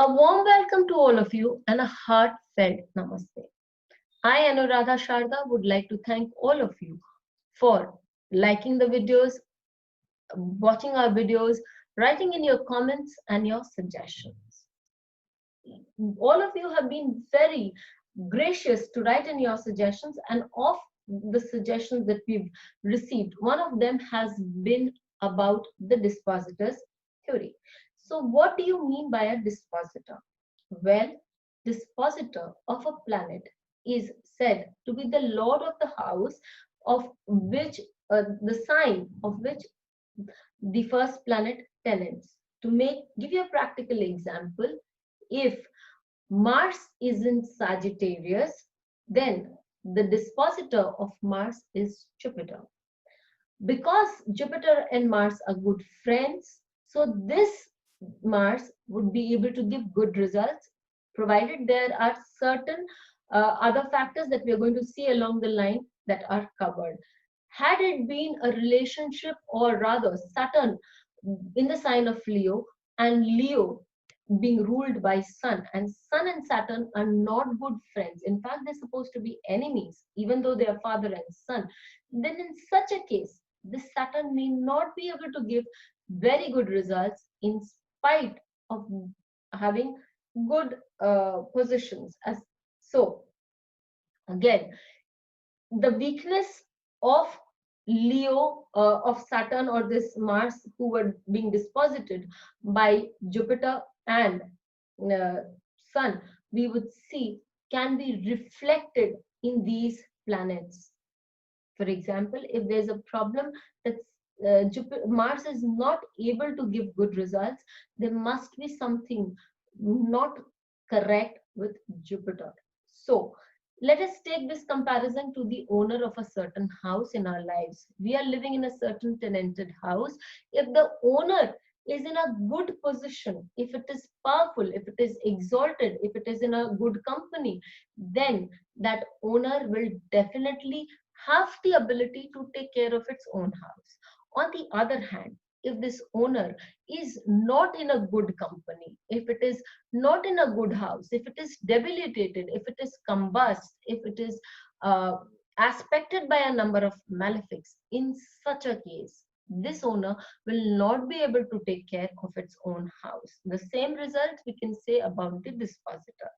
A warm welcome to all of you and a heartfelt namaste. I, Anuradha Sharda, would like to thank all of you for liking the videos, watching our videos, writing in your comments and your suggestions. All of you have been very gracious to write in your suggestions, and of the suggestions that we've received, one of them has been about the dispositors theory. So what do you mean by a dispositor? Well, dispositor of a planet is said to be the lord of the house of which the sign of which the first planet tenants. To give you a practical example, if Mars is in Sagittarius, then the dispositor of Mars is Jupiter. Because Jupiter and Mars are good friends, so this Mars would be able to give good results, provided there are certain other factors that we are going to see along the line that are covered. Had it been a relationship, or rather Saturn in the sign of Leo, and Leo being ruled by Sun, and Sun and Saturn are not good friends. In fact, they're supposed to be enemies, even though they are father and son. Then in such a case, this Saturn may not be able to give very good results in spite of having good positions. As so, again, the weakness of Leo, of Saturn, or this Mars, who were being disposited by Jupiter and uh, Sun, we would see can be reflected in these planets. For example, if there's a problem that Mars is not able to give good results, there must be something not correct with Jupiter. So let us take this comparison to the owner of a certain house in our lives. We are living in a certain tenanted house. If the owner is in a good position, if it is powerful, if it is exalted, if it is in a good company, then that owner will definitely have the ability to take care of its own house. On the other hand, if this owner is not in a good company, if it is not in a good house, if it is debilitated, if it is combust, if it is aspected by a number of malefics, in such a case, this owner will not be able to take care of its own house. The same result we can say about the dispositor.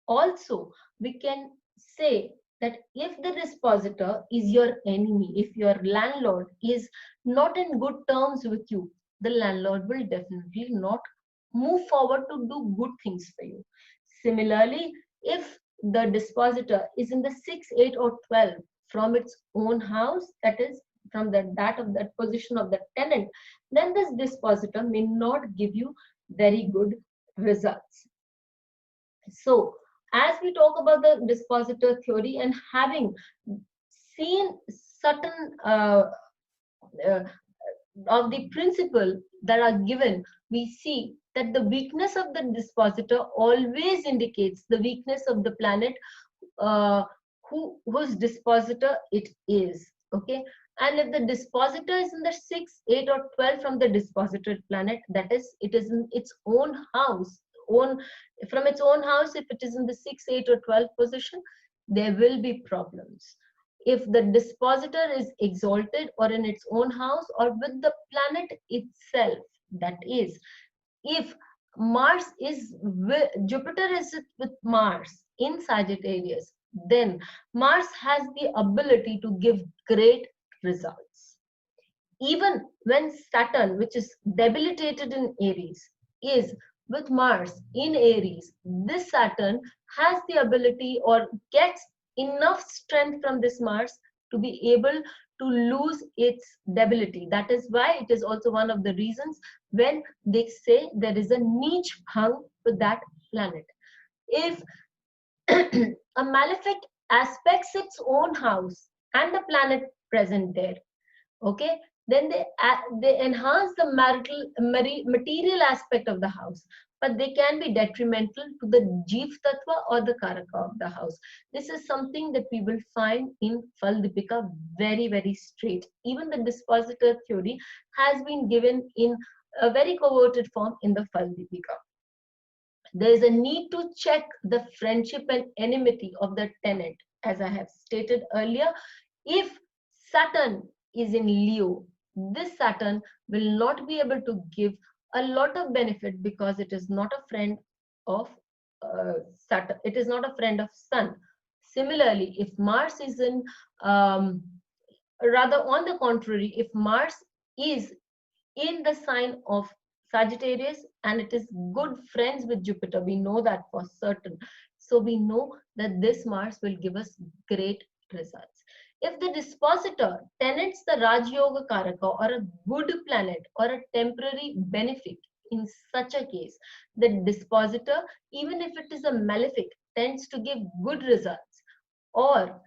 Also, we can say that if the dispositor is your enemy, if your landlord is not in good terms with you, the landlord will definitely not move forward to do good things for you. Similarly, if the dispositor is in the 6, 8, or 12 from its own house, that is from that of that position of the tenant, then this dispositor may not give you very good results. So, as we talk about the dispositor theory, and having seen certain uh, of the principle that are given, we see that the weakness of the dispositor always indicates the weakness of the planet uh, whose dispositor it is. Okay, and if the dispositor is in the 6, 8, or 12 from the dispositor planet, that is, it is in its own house, own from its own house. If it is in the 6, 8, or 12 position, there will be problems. If the dispositor is exalted or in its own house or with the planet itself, that is, if Mars is with, Jupiter is with Mars in Sagittarius, then Mars has the ability to give great results. Even when Saturn, which is debilitated in Aries, is with Mars in Aries, this Saturn has the ability or gets enough strength from this Mars to be able to lose its debility. That is why it is also one of the reasons when they say there is a niche bhang with that planet. If a malefic aspects its own house and the planet present there, okay, then they enhance the material aspect of the house, but they can be detrimental to the Jeev Tattva or the Karaka of the house. This is something that we will find in Faldipika very, very straight. Even the dispositor theory has been given in a very coverted form in the Faldipika. There is a need to check the friendship and enmity of the tenant. As I have stated earlier, if Saturn is in Leo, this Saturn will not be able to give a lot of benefit because it is not a friend of Saturn. It is not a friend of Sun. Similarly, if Mars is in, rather on the contrary, if Mars is in the sign of Sagittarius and it is good friends with Jupiter, we know that for certain. So we know that this Mars will give us great results. If the dispositor tenants the Raj Yoga Karaka or a good planet or a temporary benefic, in such a case, the dispositor, even if it is a malefic, tends to give good results, or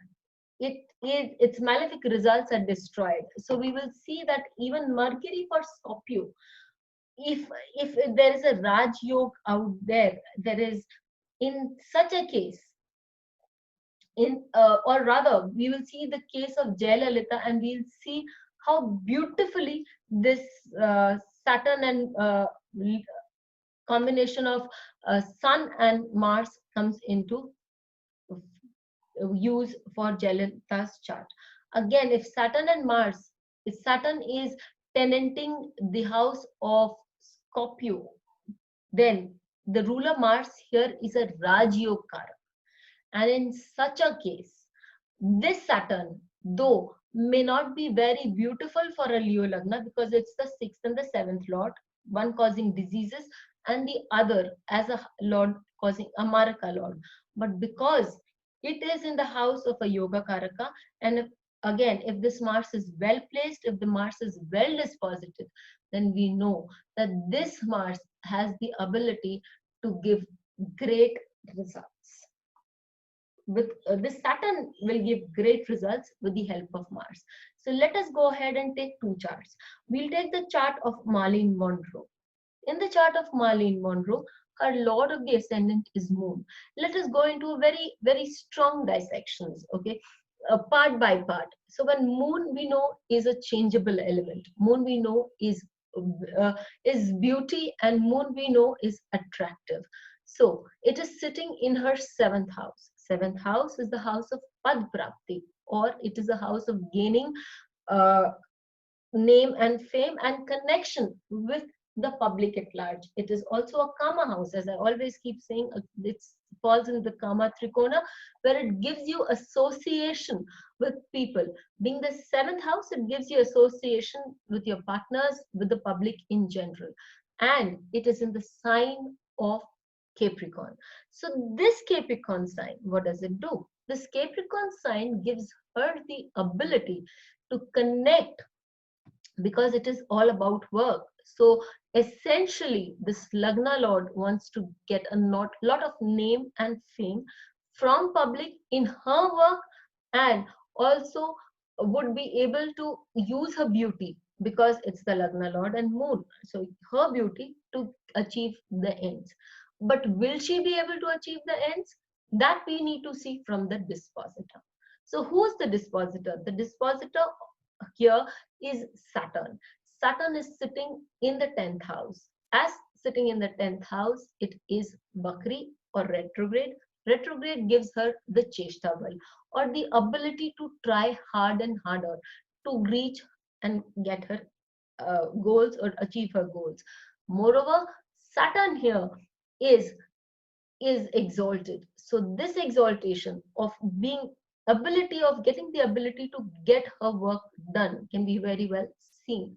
its malefic results are destroyed. So we will see that even Mercury for Scorpio, if there is a Raj Yoga out there, there is, in such a case, or rather we will see the case of Jayalalitha, and we'll see how beautifully this Saturn and combination of Sun and Mars comes into use for Jayalalitha's chart. Again, if Saturn and Mars, if Saturn is tenanting the house of Scorpio, then the ruler Mars here is a Raj Yoga Karak. And in such a case, this Saturn, though, may not be very beautiful for a Leo Lagna because it's the 6th and the 7th Lord, one causing diseases and the other as a Lord causing Amaraka Lord. But because it is in the house of a Yoga Karaka, and if this Mars is well placed, if the Mars is well disposited, then we know that this Mars has the ability to give great results. With this Saturn will give great results with the help of Mars. So let us go ahead and take two charts. We'll take the chart of Marilyn Monroe. In the chart of Marilyn Monroe, her lord of the ascendant is Moon. Let us go into a very, very strong dissections, okay, part by part. So when Moon we know is a changeable element. Moon we know is beauty, and Moon we know is attractive. So it is sitting in her 7th house. 7th house is the house of Pad Prapti, or it is a house of gaining name and fame and connection with the public at large. It is also a Kama house, as I always keep saying. It falls in the Kama Trikona, where it gives you association with people. Being the 7th house, it gives you association with your partners, with the public in general. And it is in the sign of Capricorn. So this Capricorn sign, what does it do? This Capricorn sign gives her the ability to connect, because it is all about work. So essentially, this Lagna Lord wants to get a lot of name and fame from public in her work, and also would be able to use her beauty, because it's the Lagna Lord and Moon. So her beauty to achieve the ends. But will she be able to achieve the ends? That we need to see from the dispositor. So who's the dispositor? The dispositor here is Saturn. Saturn is sitting in the 10th house. As sitting in the 10th house, it is Bakri or retrograde. Retrograde gives her the Cheshta bal, or the ability to try hard and harder to reach and get her goals or achieve her goals. Moreover, Saturn here is exalted. So this exaltation of being ability of getting the ability to get her work done can be very well seen.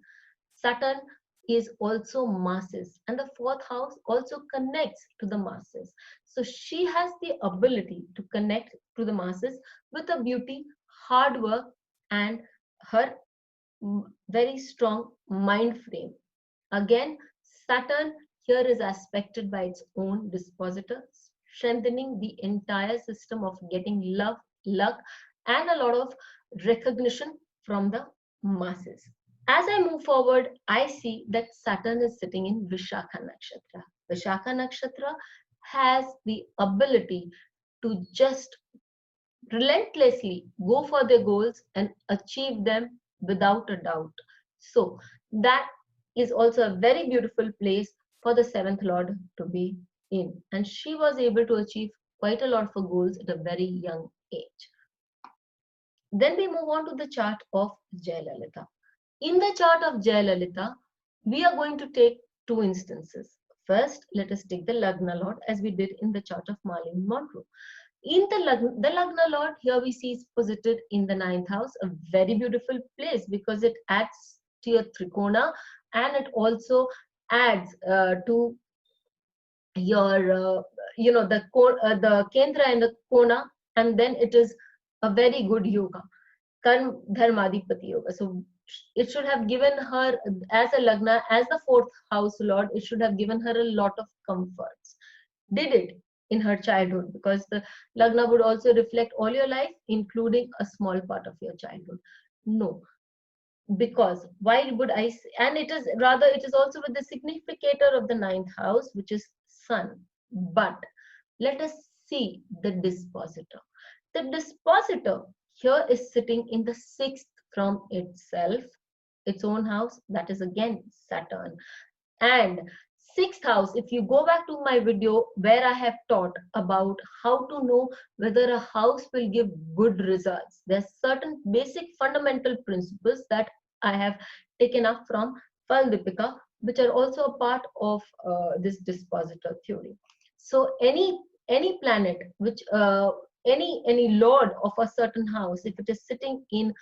Saturn is also masses, and the 4th house also connects to the masses. So she has the ability to connect to the masses with a beauty, hard work, and her very strong mind frame. Again, Saturn here is aspected by its own dispositor, strengthening the entire system of getting love, luck, and a lot of recognition from the masses. As I move forward, I see that Saturn is sitting in Vishakha Nakshatra. Vishakha Nakshatra has the ability to just relentlessly go for their goals and achieve them without a doubt. So that is also a very beautiful place for the 7th Lord to be in, and she was able to achieve quite a lot of her goals at a very young age. Then we move on to the chart of Jayalalitha. In the chart of Jayalalitha, we are going to take two instances. First, let us take the Lagna Lord as we did in the chart of Malini Monroe. In the Lagna Lord, here we see is posited in the ninth house, a very beautiful place because it adds to your Trikona, and it also adds to your the Kendra and the Kona, and then it is a very good yoga, Karm Dharmadipati yoga. So it should have given her, as a Lagna, as the fourth house lord, it should have given her a lot of comforts. Did it in her childhood, because the Lagna would also reflect all your life, including a small part of your childhood? No, because why would I say, and it is rather, it is also with the significator of the ninth house, which is sun. But let us see the dispositor. The dispositor here is sitting in the sixth from itself, its own house, that is again Saturn. And sixth house, if you go back to my video where I have taught about how to know whether a house will give good results, there's certain basic fundamental principles that I have taken up from Phaldeepika, which are also a part of this dispositor theory. So any planet which any lord of a certain house, if it is sitting in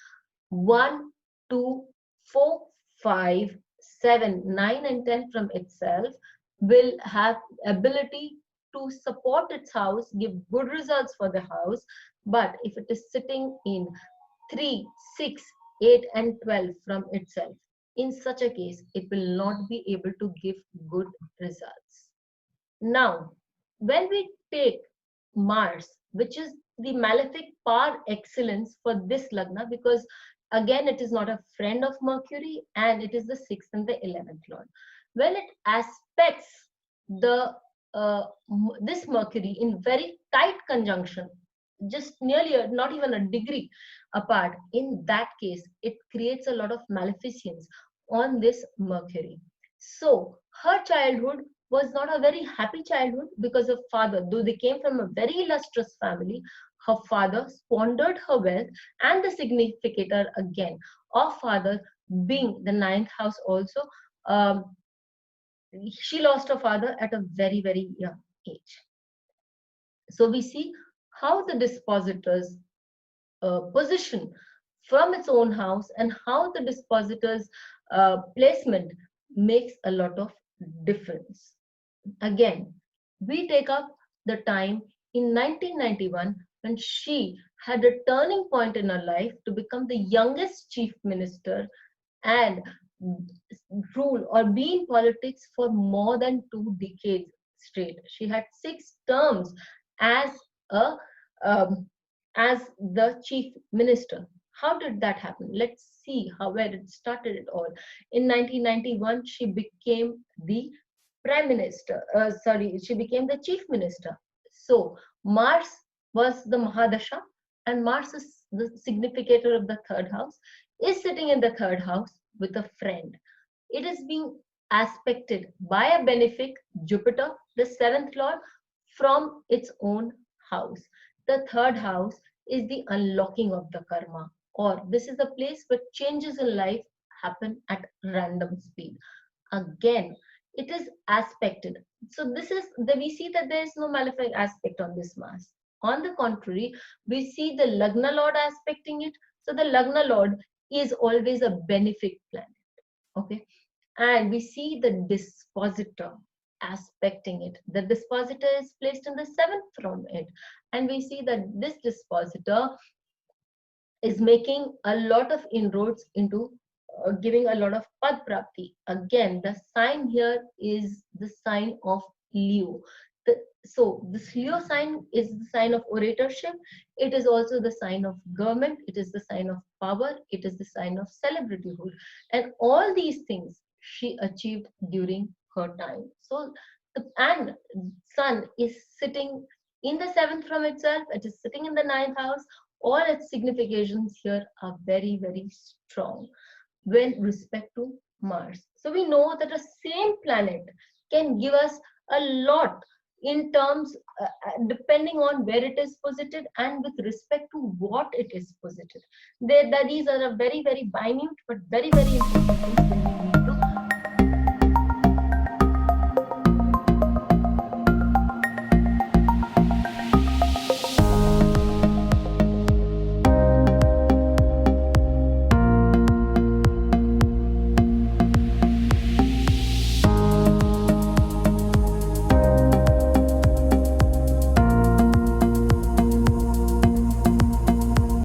1, 2, 4, 5, 7, 9, and 10 from itself, will have ability to support its house, give good results for the house. But if it is sitting in 3, 6, 8, and 12 from itself, in such a case, it will not be able to give good results. Now, when we take Mars, which is the malefic par excellence for this Lagna, because again, it is not a friend of Mercury, and it is the 6th and the 11th Lord. When it aspects the this Mercury in very tight conjunction, just nearly not even a degree apart, in that case, it creates a lot of maleficence on this Mercury. So her childhood was not a very happy childhood because of father. Though they came from a very illustrious family, her father squandered her wealth, and the significator again of father being the ninth house also, um, she lost her father at a very, very young age. So we see how the dispositor's position from its own house and how the dispositor's placement makes a lot of difference. Again, we take up the time in 1991 when she had a turning point in her life to become the youngest chief minister and rule or be in politics for more than 2 decades straight. She had 6 terms as a as the chief minister. How did that happen? Let's see where it started it all. In 1991, she became the prime minister. She became the chief minister. So Mars was the Mahadasha, and Mars is the significator of the third house, is sitting in the third house with a friend. It is being aspected by a benefic Jupiter, the seventh lord, from its own house. The third house is the unlocking of the karma, or this is a place where changes in life happen at random speed. Again, it is aspected. So this is we see that there is no malefic aspect on this Mars. On the contrary, we see the Lagna Lord aspecting it. So the Lagna Lord is always a benefic planet. Okay. And we see the dispositor aspecting it. The dispositor is placed in the seventh from it. And we see that this dispositor is making a lot of inroads into giving a lot of pad prapti. Again, the sign here is the sign of Leo. So this Leo sign is the sign of oratorship. It is also the sign of government. It is the sign of power. It is the sign of celebrityhood. And all these things she achieved during her time. So, and Sun is sitting in the seventh from itself. It is sitting in the ninth house. All its significations here are very, very strong with respect to Mars. So we know that a same planet can give us a lot in terms depending on where it is posited and with respect to what it is posited. These are a very, very minute but very, very important things when we